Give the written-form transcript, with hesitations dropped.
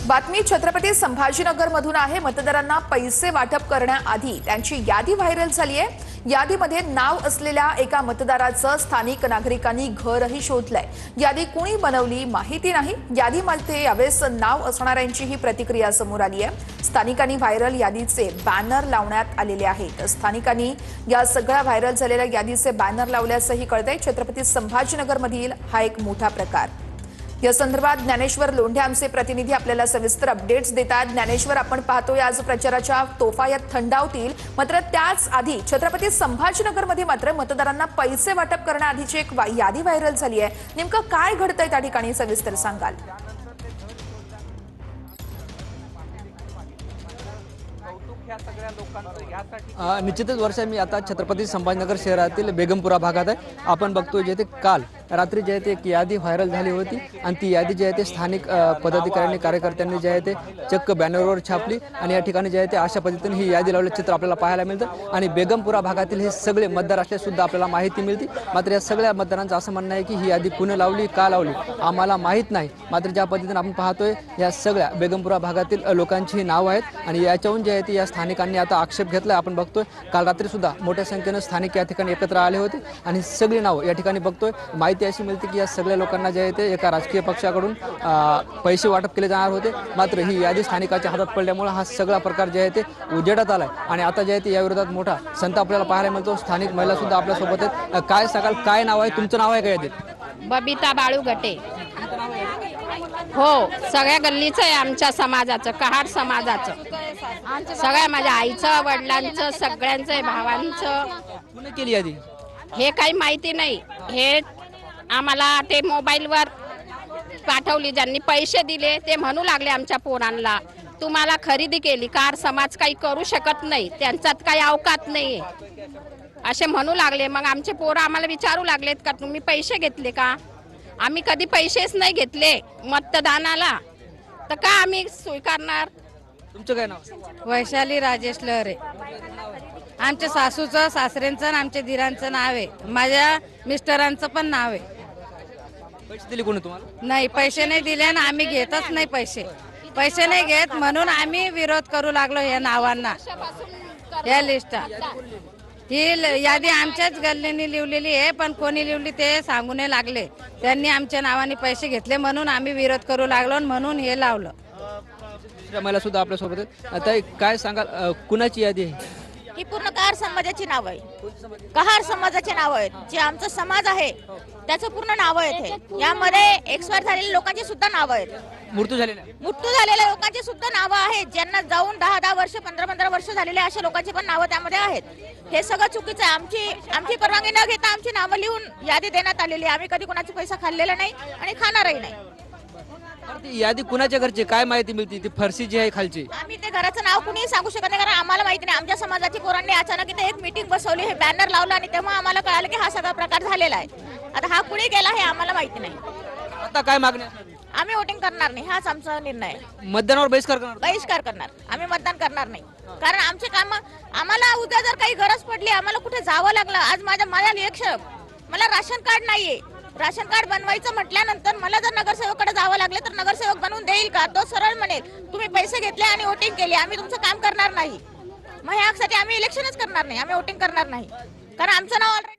बातमी छत्रपती संभाजीनगरमधून आहे। मतदारांना पैसे वाटप करण्याआधी त्यांची यादी व्हायरल झाली आहे। यादीमध्ये नाव असलेल्या एका मतदाराचं स्थानिक नागरिकांनी घरही शोधलंय। यादी कोणी बनवली माहिती नाही। यादीमध्ये यावेळेस नाव असणाऱ्यांची ही प्रतिक्रिया समोर आली आहे। स्थानिकांनी व्हायरल यादीचे बॅनर लावण्यात आलेले आहेत। स्थानिकांनी या सगळ्या व्हायरल झालेल्या यादीचे बॅनर लावल्याचंही कळतंय। छत्रपती संभाजीनगरमधील हा एक मोठा प्रकार। या संदर्भात ज्ञानेश्वर लोंढे आमचे प्रतिनिधी आपल्याला सविस्तर अपडेट्स देतात। ज्ञानेश्वर, आपण पाहतोय आज प्रचाराच्या तोफा या थंडावतील, मात्र त्याच आधी छत्रपती संभाजीनगरमध्ये मात्र मतदारांना पैसे वाटप करण्याआधीची एक यादी व्हायरल झाली आहे। नेमकं काय घडतंय त्या ठिकाणी सविस्तर सांगाल? निश्चितच वर्षा, मी आता छत्रपती संभाजीनगर शहरातील बेगमपुरा भागात आहे। आपण बघतोय जे ते काल रात्री जे ते एक यादी व्हायरल झाली होती आणि ती यादी जे आहे ते स्थानिक पदाधिकाऱ्यांनी कार्यकर्त्यांनी जे आहे ते चक्क बॅनरवर छापली आणि या ठिकाणी जे आहे ते अशा पद्धतीने ही यादी लावल्याचं चित्र आपल्याला पाहायला मिळतं। आणि बेगमपुरा भागातील हे सगळे मतदार असले सुद्धा आपल्याला माहिती मिळते। मात्र या सगळ्या मतदारांचं असं म्हणणं आहे की ही यादी कुणी लावली, का लावली आम्हाला माहीत नाही। मात्र ज्या पद्धतीने आपण पाहतोय या सगळ्या बेगमपुरा भागातील लोकांची ही नावं आहेत आणि याच्याहून जे आहे ते या स्थानिकांनी आता आक्षेप घेतला। आपण बघतोय काल रात्री सुद्धा मोठ्या संख्येने स्थानिक या ठिकाणी एकत्र आले होते आणि सगळी नावं या ठिकाणी बघतोय। माहिती अशी मिळते की या सगळ्या लोकांना जे आहे ते एका राजकीय पक्षाकडून पैसे वाटप केले जाणार होते। मात्र ही यादी स्थानिकाच्या हातात पडल्यामुळे हा सगळा प्रकार जे आहे ते उजेडात आलाय आणि आता जे आहे ते या विरोधात मोठा संताप आपल्याला पाहायला मिळतो। स्थानिक महिला सुद्धा आपल्या सोबत आहेत। काय सांगाल, काय नाव आहे तुमचं? नाव आहे का यादीत? बबिता बाळू गटे। हो, सगळ्या गल्लीचं आहे, आमच्या समाजाचं, कहार समाजाचं, सगळ्या माझ्या आईचं, वडिलांचं, सगळ्यांचं आहे, भावांचं। कुणी केली यादी हे काही माहिती नाही। हे आम्हाला ते मोबाईलवर पाठवली, ज्यांनी पैसे दिले ते म्हणू लागले आमच्या पोरांना, तुम्हाला खरेदी केली, कार समाज काही करू शकत नाही, त्यांच्यात काही अवकात नाही असे म्हणू लागले। मग आमचे पोरं आम्हाला विचारू लागलेत का तुम्ही पैसे घेतले का? आम्ही कधी पैसेच नाही घेतले मतदानाला, तर का आम्ही स्वीकारणार? तुमचं काय नाव? वैशाली राजेश लहरे। आमच्या सासूचं, सासऱ्यांचं आणि आमच्या दिरांचं नाव आहे। माझ्या मिस्टरांचं पण नाव आहे। पैसे दिले कोणी तुम्हाला? नाही, पैसे नाही दिले आणि आम्ही घेतच नाही पैसे नाही घेत, म्हणून आम्ही विरोध करू लागलो या नावांना, या लिस्टा। ही यादी आमच्याच गल्लीने लिहिलेली आहे, पण कोणी लिहिली ते सांगू नाही लागले। त्यांनी आमच्या नावाने पैसे घेतले म्हणून आम्ही विरोध करू लागलो, म्हणून हे लावलं। मला सुद्धा आपल्या सोबत आहे। आता काय सांगाल, कुणाची यादी आहे ही? पूर्ण कहार समाजाची नाव आहे। कहार समाजाचे नाव आहेत, जे आमचा समाज आहे त्याचं पूर्ण नाव आहे। यामध्ये एक्सपायर झालेल्या लोकांची सुद्धा नाव आहेत, मृत्यू झालेल्या लोकांची सुद्धा नावं आहेत, ज्यांना जाऊन 10-10 वर्ष, 15-15 वर्ष झालेले अशा लोकांची पण नावं त्यामध्ये आहेत। हे सगळं चुकीचं आहे। आमची परवानगी न घेता आमची नावं लिहून यादी देण्यात आलेली आहे। आम्ही कधी कोणाचा पैसा खाल्लेला नाही आणि खाणारही नाही। यादी कुणाच्या घरची, काय माहिती मिळते? ती फरशी जी आहे खालची, आम्ही ते घराचं नाव कुणीही सांगू शकत नाही, कारण आम्हाला माहिती नाही। आमच्या समाजाची पोरांनी अचानक इथे एक मीटिंग बसवली, हे बॅनर लावलं आणि तेव्हा आम्हाला कळालं की हा सगळा प्रकार झालेला आहे। आता हा कुणी केला हे आम्हाला माहिती नाही। आता काय मागणी? आम्ही वोटिंग करणार नाही, हाच आमचा निर्णय आहे। मतदानावर बहिष्कार करणार। आम्ही मतदान करणार नाही, कारण आमचे काम, आम्हाला उद्या जर काही गरज पडली, आम्हाला कुठे जावं लागलं, आज माझ्या इलेक्शन, मला राशन कार्ड नाहीये, राशन कार्ड बनवायचं म्हटल्यानंतर मला जर नगरसेवकाकडे जावं लागलं तर नगरसेवक बनवून देईल का? तो सरळ म्हणेल तुम्ही पैसे घेतले आणि वोटिंग केली, आम्ही तुमचं काम करणार नाही। मग ह्यासाठी आम्ही इलेक्शनच करणार नाही, आम्ही वोटिंग करणार नाही, कारण आमचं नाव ऑलरेडी